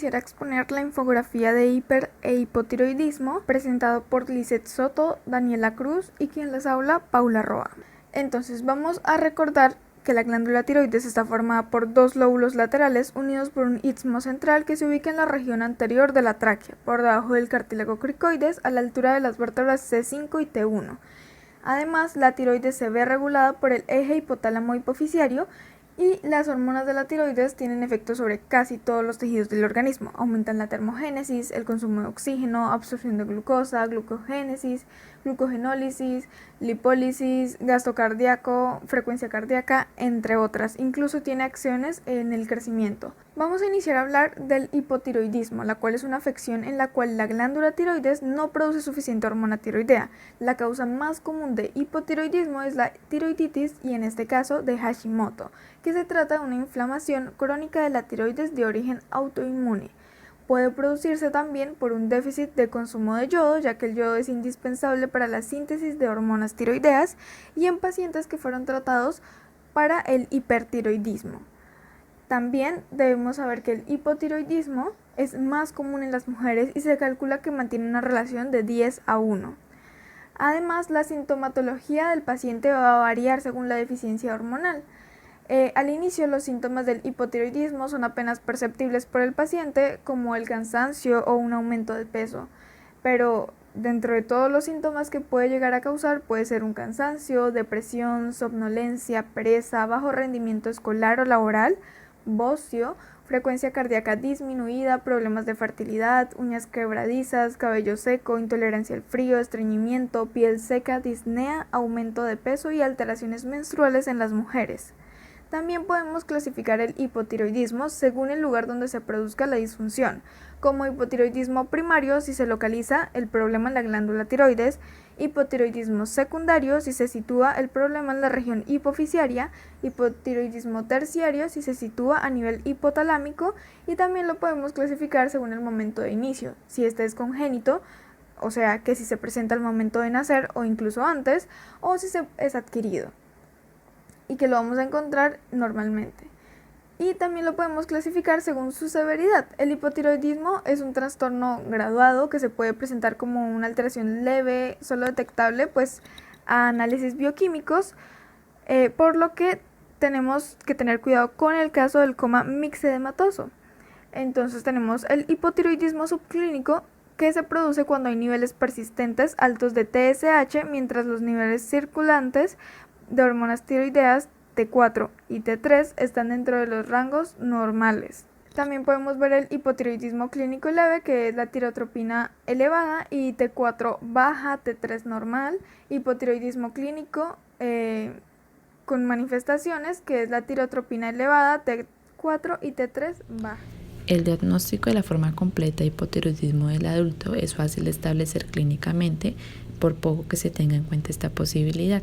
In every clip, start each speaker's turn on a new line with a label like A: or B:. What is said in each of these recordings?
A: iniciar a exponer la infografía de hiper e hipotiroidismo presentado por Lizeth Soto, Daniela Cruz y quien les habla, Paula Roa. Entonces vamos a recordar que la glándula tiroides está formada por dos lóbulos laterales unidos por un istmo central que se ubica en la región anterior de la tráquea, por debajo del cartílago cricoides, a la altura de las vértebras C5 y T1. Además, la tiroides se ve regulada por el eje hipotálamo hipoficiario y las hormonas de la tiroides tienen efecto sobre casi todos los tejidos del organismo. Aumentan la termogénesis, el consumo de oxígeno, absorción de glucosa, glucogénesis, glucogenólisis, lipólisis, gasto cardíaco, frecuencia cardíaca, entre otras. Incluso tiene acciones en el crecimiento. Vamos a iniciar a hablar del hipotiroidismo, la cual es una afección en la cual la glándula tiroides no produce suficiente hormona tiroidea. La causa más común de hipotiroidismo es la tiroiditis y en este caso de Hashimoto, que se trata de una inflamación crónica de la tiroides de origen autoinmune. Puede producirse también por un déficit de consumo de yodo, ya que el yodo es indispensable para la síntesis de hormonas tiroideas, y en pacientes que fueron tratados para el hipertiroidismo. También debemos saber que el hipotiroidismo es más común en las mujeres y se calcula que mantiene una relación de 10:1. Además, la sintomatología del paciente va a variar según la deficiencia hormonal. Al inicio, los síntomas del hipotiroidismo son apenas perceptibles por el paciente, como el cansancio o un aumento de peso, pero dentro de todos los síntomas que puede llegar a causar puede ser un cansancio, depresión, somnolencia, pereza, bajo rendimiento escolar o laboral, bocio, frecuencia cardíaca disminuida, problemas de fertilidad, uñas quebradizas, cabello seco, intolerancia al frío, estreñimiento, piel seca, disnea, aumento de peso y alteraciones menstruales en las mujeres. También podemos clasificar el hipotiroidismo según el lugar donde se produzca la disfunción, como hipotiroidismo primario si se localiza el problema en la glándula tiroides, hipotiroidismo secundario si se sitúa el problema en la región hipoficiaria, hipotiroidismo terciario si se sitúa a nivel hipotalámico, y también lo podemos clasificar según el momento de inicio, si este es congénito, o sea que si se presenta al momento de nacer o incluso antes, o si es adquirido y que lo vamos a encontrar normalmente. Y también lo podemos clasificar según su severidad. El hipotiroidismo es un trastorno graduado que se puede presentar como una alteración leve, solo detectable pues a análisis bioquímicos, por lo que tenemos que tener cuidado con el caso del coma mixedematoso. Entonces tenemos el hipotiroidismo subclínico, que se produce cuando hay niveles persistentes altos de TSH, mientras los niveles circulantes de hormonas tiroideas T4 y T3 están dentro de los rangos normales. También podemos ver el hipotiroidismo clínico leve, que es la tirotropina elevada, y T4 baja, T3 normal. Hipotiroidismo clínico con manifestaciones, que es la tirotropina elevada, T4 y T3 baja.
B: El diagnóstico de la forma completa de hipotiroidismo del adulto es fácil de establecer clínicamente, por poco que se tenga en cuenta esta posibilidad.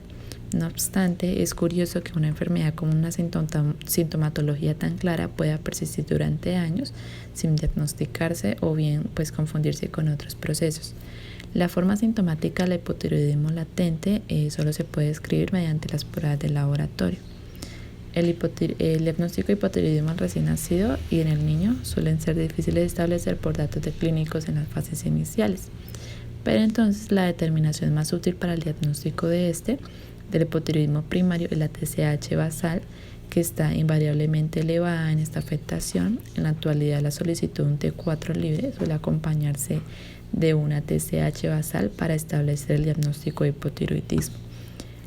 B: No obstante, es curioso que una enfermedad con una sintomatología tan clara pueda persistir durante años sin diagnosticarse o bien pues confundirse con otros procesos. La forma sintomática del hipotiroidismo latente solo se puede describir mediante las pruebas de laboratorio. El diagnóstico de hipotiroidismo al recién nacido y en el niño suelen ser difíciles de establecer por datos clínicos en las fases iniciales, pero entonces la determinación más útil para el diagnóstico del hipotiroidismo primario es la TSH basal, que está invariablemente elevada en esta afectación. En la actualidad, la solicitud de un T4 libre suele acompañarse de una TSH basal para establecer el diagnóstico de hipotiroidismo.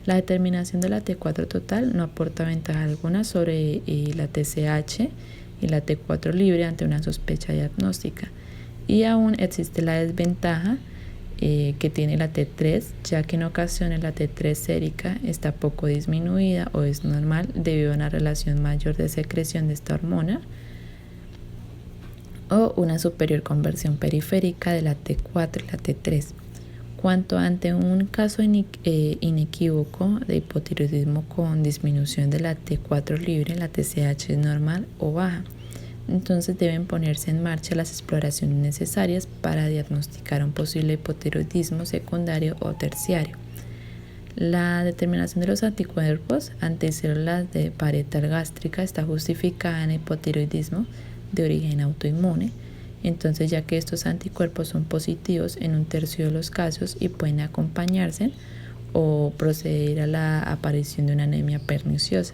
B: La determinación de la T4 total no aporta ventaja alguna sobre la TSH y la T4 libre ante una sospecha diagnóstica, y aún existe la desventaja que tiene la T3, ya que en ocasiones la T3 sérica está poco disminuida o es normal debido a una relación mayor de secreción de esta hormona o una superior conversión periférica de la T4 y la T3. Cuanto ante un caso inequívoco de hipotiroidismo con disminución de la T4 libre, la TSH es normal o baja. Entonces deben ponerse en marcha las exploraciones necesarias para diagnosticar un posible hipotiroidismo secundario o terciario. La determinación de los anticuerpos anticélulas de pared gástrica está justificada en hipotiroidismo de origen autoinmune, Entonces, ya que estos anticuerpos son positivos en un tercio de los casos y pueden acompañarse o proceder a la aparición de una anemia perniciosa.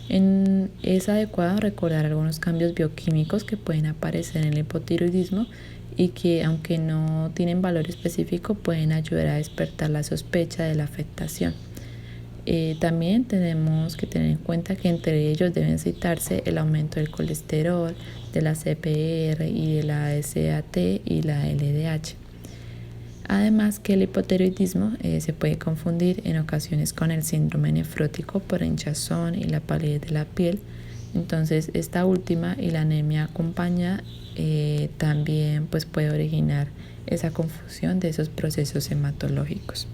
B: Es adecuado recordar algunos cambios bioquímicos que pueden aparecer en el hipotiroidismo y que, aunque no tienen valor específico, pueden ayudar a despertar la sospecha de la afectación. También tenemos que tener en cuenta que entre ellos deben citarse el aumento del colesterol, de la CPR y de la SAT y la LDH. Además que el hipotiroidismo se puede confundir en ocasiones con el síndrome nefrótico por hinchazón y la palidez de la piel. Entonces esta última y la anemia acompañada también pues puede originar esa confusión de esos procesos hematológicos.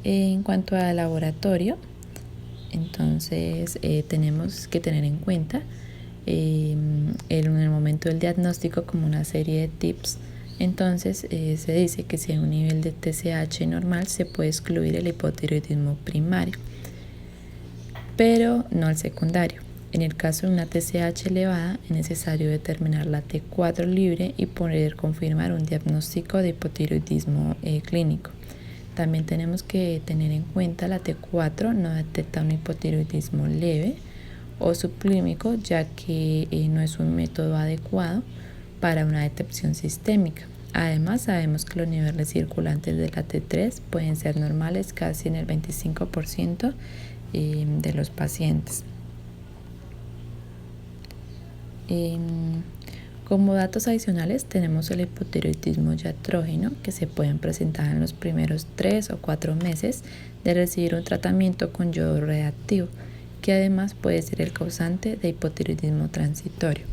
B: En cuanto al laboratorio, entonces tenemos que tener en cuenta en el momento del diagnóstico como una serie de tips. Entonces se dice que si hay un nivel de TSH normal se puede excluir el hipotiroidismo primario, pero no el secundario. En el caso de una TSH elevada es necesario determinar la T4 libre y poder confirmar un diagnóstico de hipotiroidismo clínico. También tenemos que tener en cuenta la T4 no detecta un hipotiroidismo leve o subclínico, ya que no es un método adecuado para una detección sistémica. Además, sabemos que los niveles circulantes de la T3 pueden ser normales casi en el 25% de los pacientes. Como datos adicionales tenemos el hipotiroidismo iatrógeno, que se pueden presentar en los primeros 3 o 4 meses de recibir un tratamiento con yodo reactivo, que además puede ser el causante de hipotiroidismo transitorio.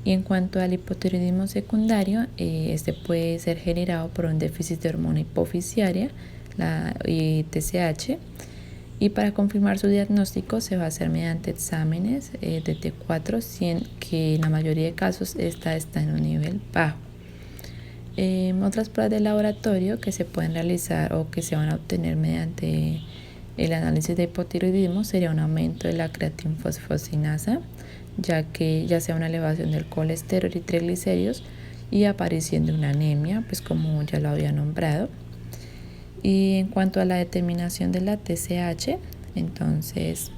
B: Y en cuanto al hipotiroidismo secundario, este puede ser generado por un déficit de hormona hipofisiaria, la TSH, y para confirmar su diagnóstico se va a hacer mediante exámenes de T4, que en la mayoría de casos esta está en un nivel bajo. Otras pruebas de laboratorio que se pueden realizar o que se van a obtener mediante el análisis de hipotiroidismo sería un aumento de la creatinfosfosinasa, ya sea una elevación del colesterol y triglicéridos y aparición de una anemia, pues como ya lo había nombrado. Y en cuanto a la determinación de la TSH, entonces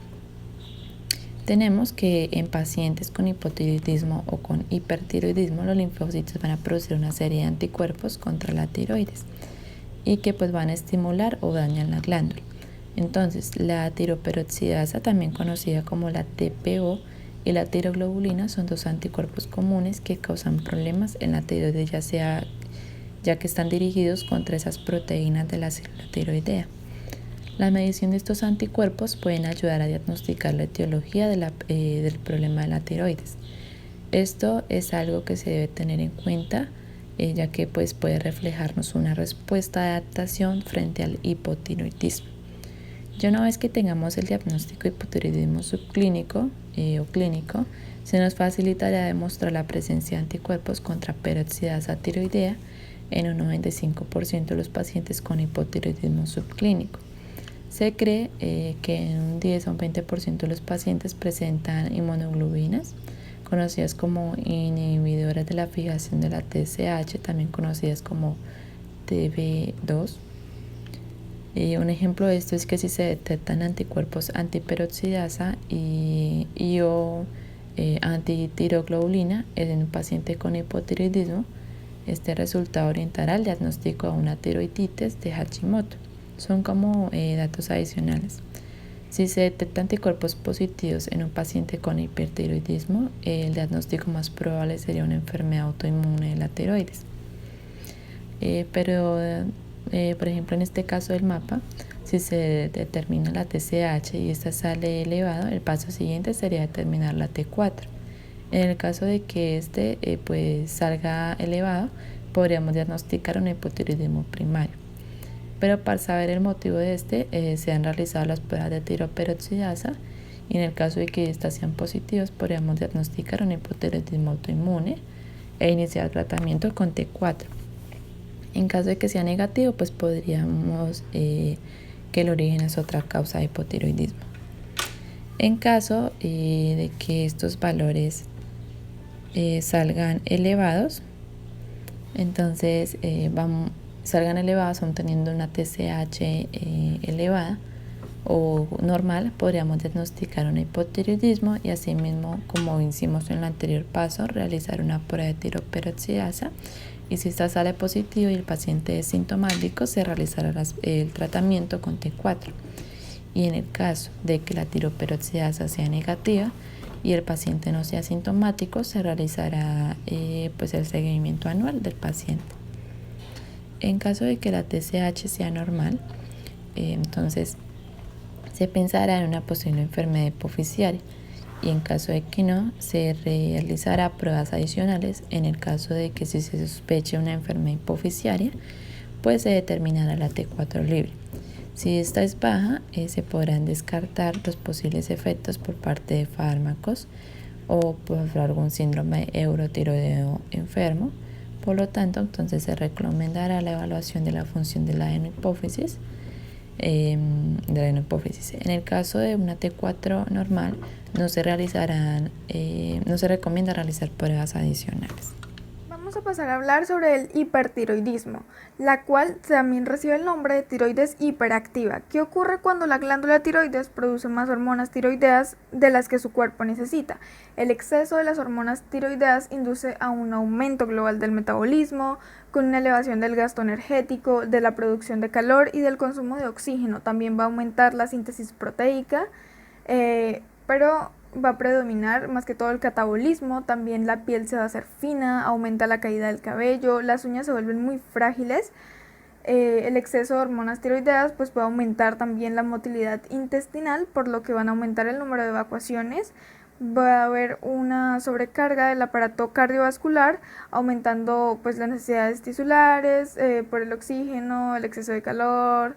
B: tenemos que en pacientes con hipotiroidismo o con hipertiroidismo los linfocitos van a producir una serie de anticuerpos contra la tiroides y que pues van a estimular o dañar la glándula. Entonces la tiroperoxidasa, también conocida como la TPO, y la tiroglobulina son dos anticuerpos comunes que causan problemas en la tiroides, ya que están dirigidos contra esas proteínas de la célula tiroidea. La medición de estos anticuerpos pueden ayudar a diagnosticar la etiología del problema de la tiroides. Esto es algo que se debe tener en cuenta, ya que pues, puede reflejarnos una respuesta de adaptación frente al hipotiroidismo. Ya una vez que tengamos el diagnóstico de hipotiroidismo subclínico o clínico, se nos facilitará demostrar la presencia de anticuerpos contra peroxidasa tiroidea en un 95% de los pacientes con hipotiroidismo subclínico. Se cree que en un 10 a un 20% de los pacientes presentan inmunoglobulinas, conocidas como inhibidoras de la fijación de la TSH, también conocidas como TB2. Un ejemplo de esto es que si se detectan anticuerpos antiperoxidasa o antitiroglobulina en un paciente con hipotiroidismo, este resultado orientará al diagnóstico de una tiroiditis de Hashimoto. Son como datos adicionales. Si se detectan anticuerpos positivos en un paciente con hipertiroidismo, el diagnóstico más probable sería una enfermedad autoinmune de la tiroides. Por ejemplo, en este caso del mapa, si se determina la TSH y esta sale elevado, el paso siguiente sería determinar la T4. En el caso de que este pues salga elevado, podríamos diagnosticar un hipotiroidismo primario. Pero para saber el motivo de se han realizado las pruebas de tiroperoxidasa y en el caso de que estas sean positivas, podríamos diagnosticar un hipotiroidismo autoinmune e iniciar tratamiento con T4. En caso de que sea negativo, pues podríamos que el origen es otra causa de hipotiroidismo. En caso de que estos valores salgan elevados. Entonces salgan elevados aún teniendo una TSH elevada o normal, podríamos diagnosticar un hipotiroidismo y asimismo, como hicimos en el anterior paso, realizar una prueba de tiroperoxidasa, y si esta sale positivo y el paciente es sintomático, se realizará el tratamiento con T4. Y en el caso de que la tiroperoxidasa sea negativa y el paciente no sea sintomático, se realizará pues el seguimiento anual del paciente. En caso de que la TSH sea normal, entonces se pensará en una posible enfermedad hipofisiaria, y en caso de que no, se realizará pruebas adicionales. En el caso de que si se sospeche una enfermedad hipofisiaria, pues se determinará la T4 libre. Si esta es baja, se podrán descartar los posibles efectos por parte de fármacos o por algún síndrome eurotiroideo enfermo. Por lo tanto, entonces se recomendará la evaluación de la función de la adenohipófisis. En el caso de una T4 normal, no se recomienda realizar pruebas adicionales.
A: Vamos a pasar a hablar sobre el hipertiroidismo, la cual también recibe el nombre de tiroides hiperactiva. ¿Qué ocurre cuando la glándula tiroides produce más hormonas tiroideas de las que su cuerpo necesita? El exceso de las hormonas tiroideas induce a un aumento global del metabolismo, con una elevación del gasto energético, de la producción de calor y del consumo de oxígeno. También va a aumentar la síntesis proteica, pero va a predominar más que todo el catabolismo. También la piel se va a hacer fina, aumenta la caída del cabello, las uñas se vuelven muy frágiles. El exceso de hormonas tiroideas pues puede aumentar también la motilidad intestinal, por lo que van a aumentar el número de evacuaciones. Va a haber una sobrecarga del aparato cardiovascular, aumentando pues las necesidades tisulares por el oxígeno, el exceso de calor.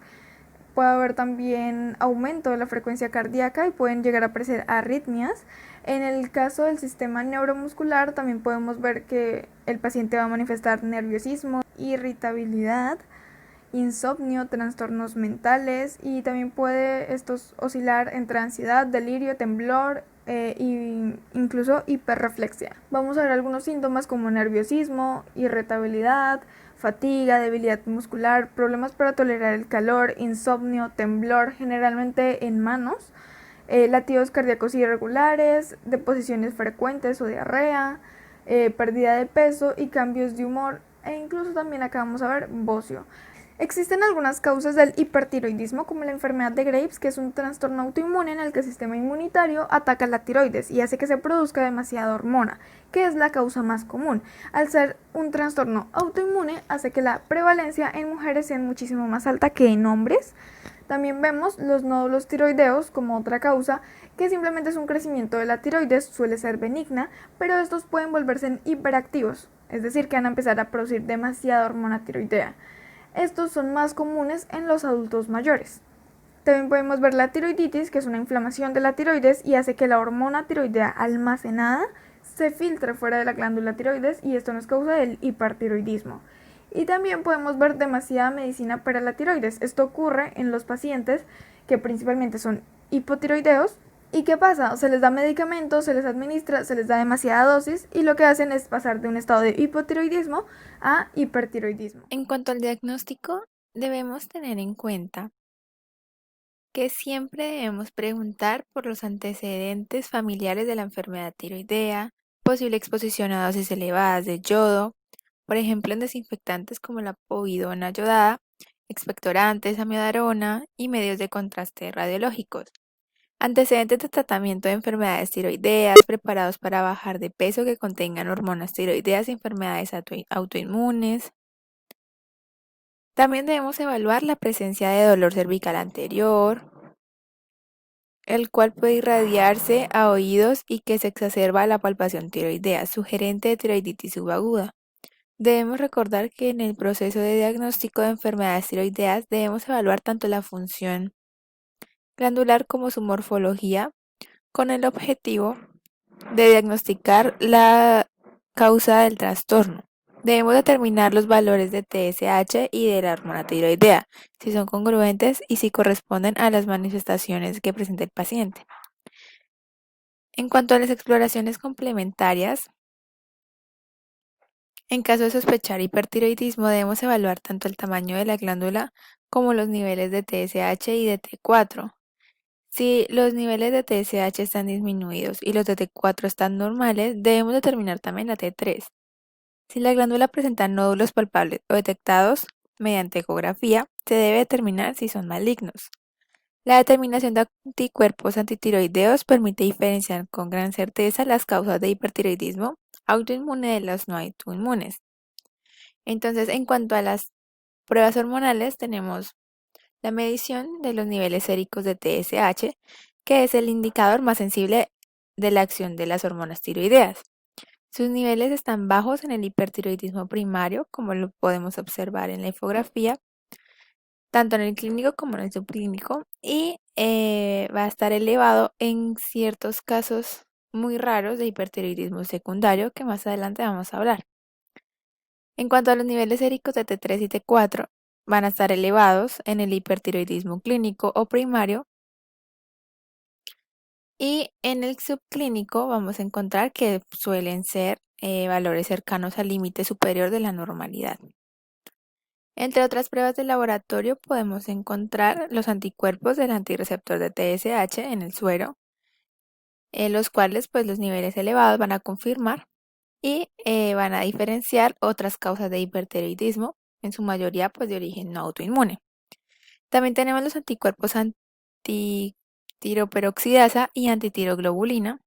A: Puede haber también aumento de la frecuencia cardíaca y pueden llegar a aparecer arritmias. En el caso del sistema neuromuscular, también podemos ver que el paciente va a manifestar nerviosismo, irritabilidad, insomnio, trastornos mentales, y también puede estos oscilar entre ansiedad, delirio, temblor e incluso hiperreflexia. Vamos a ver algunos síntomas como nerviosismo, irritabilidad, fatiga, debilidad muscular, problemas para tolerar el calor, insomnio, temblor, generalmente en manos, latidos cardíacos irregulares, deposiciones frecuentes o diarrea, pérdida de peso y cambios de humor, e incluso también acá vamos a ver bocio. Existen algunas causas del hipertiroidismo, como la enfermedad de Graves, que es un trastorno autoinmune en el que el sistema inmunitario ataca la tiroides y hace que se produzca demasiada hormona, que es la causa más común. Al ser un trastorno autoinmune, hace que la prevalencia en mujeres sea muchísimo más alta que en hombres. También vemos los nódulos tiroideos como otra causa, que simplemente es un crecimiento de la tiroides, suele ser benigna, pero estos pueden volverse hiperactivos, es decir, que van a empezar a producir demasiada hormona tiroidea. Estos son más comunes en los adultos mayores. También podemos ver la tiroiditis, que es una inflamación de la tiroides y hace que la hormona tiroidea almacenada se filtre fuera de la glándula tiroides, y esto nos causa el hipertiroidismo. Y también podemos ver demasiada medicina para la tiroides. Esto ocurre en los pacientes que principalmente son hipotiroideos. ¿Y qué pasa? Se les da medicamentos, se les administra, se les da demasiada dosis, y lo que hacen es pasar de un estado de hipotiroidismo a hipertiroidismo.
C: En cuanto al diagnóstico, debemos tener en cuenta que siempre debemos preguntar por los antecedentes familiares de la enfermedad tiroidea, posible exposición a dosis elevadas de yodo, por ejemplo en desinfectantes como la povidona yodada, expectorantes, amiodarona y medios de contraste radiológicos. Antecedentes de tratamiento de enfermedades tiroideas, preparados para bajar de peso que contengan hormonas tiroideas y enfermedades autoinmunes. También debemos evaluar la presencia de dolor cervical anterior, el cual puede irradiarse a oídos y que se exacerba a la palpación tiroidea, sugerente de tiroiditis subaguda. Debemos recordar que en el proceso de diagnóstico de enfermedades tiroideas debemos evaluar tanto la función glandular como su morfología, con el objetivo de diagnosticar la causa del trastorno. Debemos determinar los valores de TSH y de la hormona tiroidea, si son congruentes y si corresponden a las manifestaciones que presenta el paciente. En cuanto a las exploraciones complementarias, En caso de sospechar hipertiroidismo, debemos evaluar tanto el tamaño de la glándula como los niveles de TSH y de T4. Si los niveles de TSH están disminuidos y los de T4 están normales, debemos determinar también la T3. Si la glándula presenta nódulos palpables o detectados mediante ecografía, se debe determinar si son malignos. La determinación de anticuerpos antitiroideos permite diferenciar con gran certeza las causas de hipertiroidismo autoinmune de las no autoinmunes. Entonces, en cuanto a las pruebas hormonales, tenemos la medición de los niveles séricos de TSH, que es el indicador más sensible de la acción de las hormonas tiroideas. Sus niveles están bajos en el hipertiroidismo primario, como lo podemos observar en la ecografía, tanto en el clínico como en el subclínico, y va a estar elevado en ciertos casos muy raros de hipertiroidismo secundario, que más adelante vamos a hablar. En cuanto a los niveles séricos de T3 y T4, van a estar elevados en el hipertiroidismo clínico o primario, y en el subclínico vamos a encontrar que suelen ser valores cercanos al límite superior de la normalidad. Entre otras pruebas de laboratorio podemos encontrar los anticuerpos del antirreceptor de TSH en el suero, en los cuales pues los niveles elevados van a confirmar y van a diferenciar otras causas de hipertiroidismo, en su mayoría pues de origen no autoinmune. También tenemos los anticuerpos antitiroperoxidasa y antitiroglobulina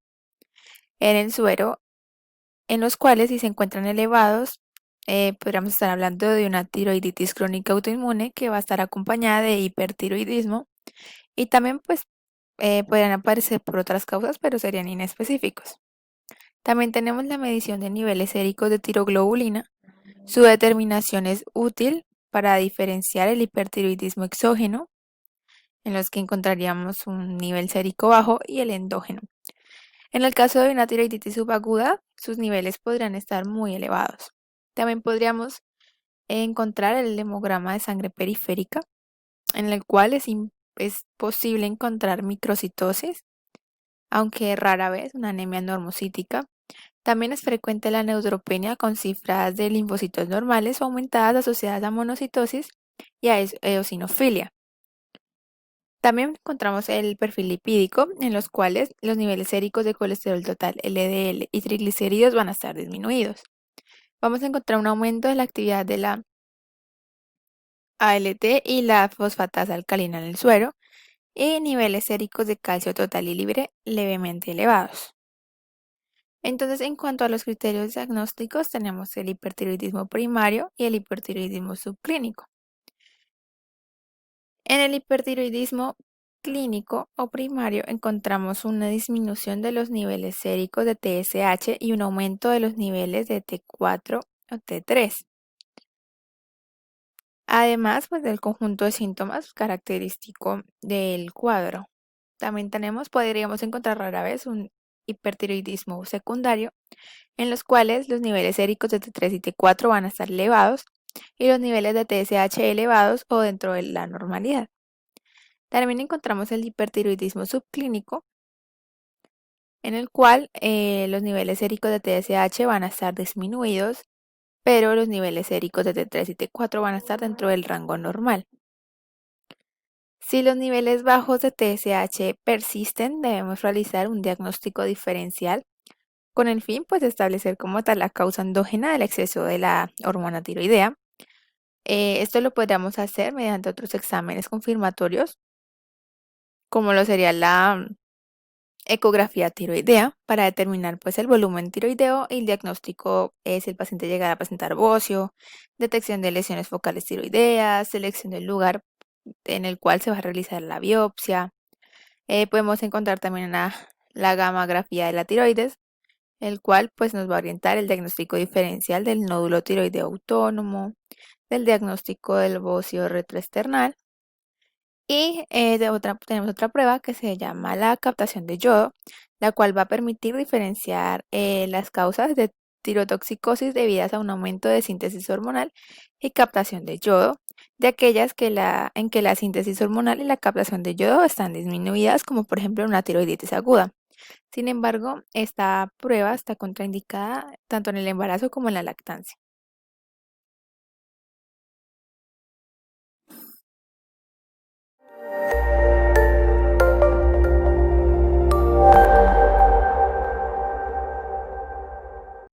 C: en el suero, en los cuales si se encuentran elevados, podríamos estar hablando de una tiroiditis crónica autoinmune que va a estar acompañada de hipertiroidismo, y también pues podrían aparecer por otras causas, pero serían inespecíficos. También tenemos la medición de niveles séricos de tiroglobulina. Su determinación es útil para diferenciar el hipertiroidismo exógeno, en los que encontraríamos un nivel sérico bajo, y el endógeno. En el caso de una tiroiditis subaguda, sus niveles podrían estar muy elevados. También podríamos encontrar el hemograma de sangre periférica, en el cual es posible encontrar microcitosis, aunque rara vez una anemia normocítica. También es frecuente la neutropenia con cifras de linfocitos normales o aumentadas asociadas a monocitosis y a eosinofilia. También encontramos el perfil lipídico, en los cuales los niveles séricos de colesterol total, LDL y triglicéridos van a estar disminuidos. Vamos a encontrar un aumento de la actividad de la ALT y la fosfatasa alcalina en el suero, y niveles séricos de calcio total y libre levemente elevados. Entonces, en cuanto a los criterios diagnósticos, tenemos el hipertiroidismo primario y el hipertiroidismo subclínico. En el hipertiroidismo clínico o primario encontramos una disminución de los niveles séricos de TSH y un aumento de los niveles de T4 o T3. Además, pues del conjunto de síntomas característico del cuadro. También podríamos encontrar rara vez un hipertiroidismo secundario, en los cuales los niveles séricos de T3 y T4 van a estar elevados y los niveles de TSH elevados o dentro de la normalidad. También encontramos el hipertiroidismo subclínico, en el cual los niveles séricos de TSH van a estar disminuidos, pero los niveles séricos de T3 y T4 van a estar dentro del rango normal. Si los niveles bajos de TSH persisten, debemos realizar un diagnóstico diferencial con el fin pues, de establecer como tal la causa endógena del exceso de la hormona tiroidea. Esto lo podríamos hacer mediante otros exámenes confirmatorios, como lo sería la ecografía tiroidea, para determinar pues el volumen tiroideo, y el diagnóstico es si el paciente llegara a presentar bocio, detección de lesiones focales tiroideas, selección del lugar en el cual se va a realizar la biopsia. Podemos encontrar también la gammagrafía de la tiroides, el cual pues nos va a orientar el diagnóstico diferencial del nódulo tiroideo autónomo, del diagnóstico del bocio retroesternal. Y tenemos otra prueba que se llama la captación de yodo, la cual va a permitir diferenciar las causas de tirotoxicosis debidas a un aumento de síntesis hormonal y captación de yodo, de aquellas en que la síntesis hormonal y la captación de yodo están disminuidas, como por ejemplo en una tiroiditis aguda. Sin embargo, esta prueba está contraindicada tanto en el embarazo como en la lactancia.